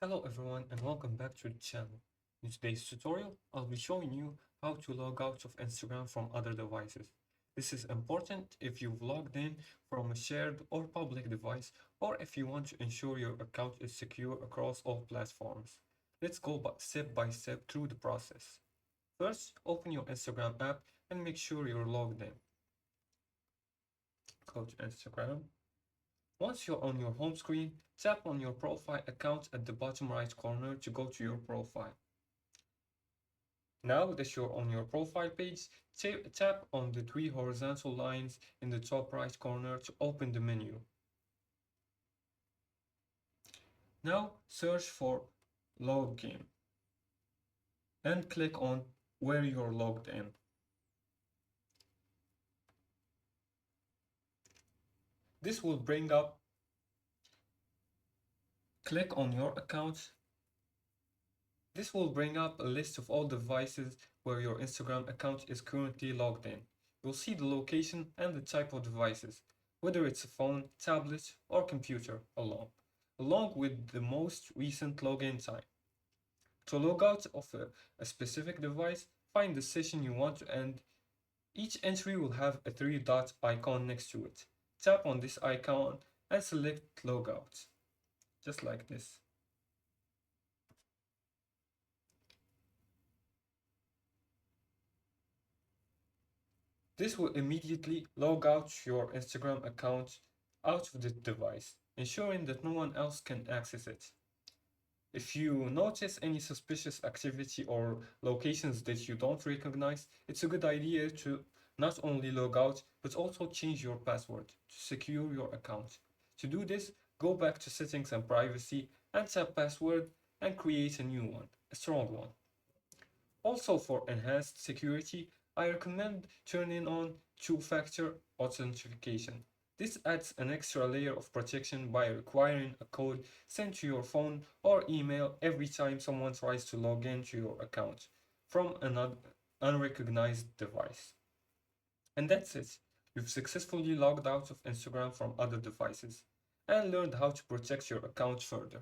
Hello everyone and welcome back to the channel. In today's tutorial, I'll be showing you how to log out of Instagram from other devices. This is important if you've logged in from a shared or public device or if you want to ensure your account is secure across all platforms. Let's go step by step through the process. First, open your Instagram app and make sure you're logged in. Go to Instagram. Once you're on your home screen, tap on your profile account at the bottom right corner to go to your profile. Now that you're on your profile page, tap on the three horizontal lines in the top right corner to open the menu. Now search for login and click on where you're logged in. This will bring up, click on your account. This will bring up a list of all devices where your Instagram account is currently logged in. You'll see the location and the type of devices, whether it's a phone, tablet, or computer along with the most recent login time. To log out of a specific device, find the session you want to end. Each entry will have a three-dot icon next to it. Tap on this icon and select logout, just like this. This will immediately log out your Instagram account out of the device, ensuring that no one else can access it. If you notice any suspicious activity or locations that you don't recognize, it's a good idea to not only log out, but also change your password to secure your account. To do this, go back to settings and privacy and tap password and create a new one, a strong one. Also for enhanced security, I recommend turning on two-factor authentication. This adds an extra layer of protection by requiring a code sent to your phone or email every time someone tries to log into your account from an unrecognized device. And that's it. You've successfully logged out of Instagram from other devices and learned how to protect your account further.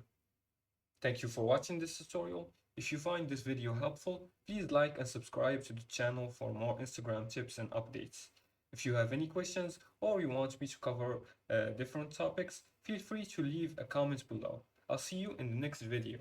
Thank you for watching this tutorial. If you find this video helpful, please like and subscribe to the channel for more Instagram tips and updates. If you have any questions or you want me to cover different topics, feel free to leave a comment below. I'll see you in the next video.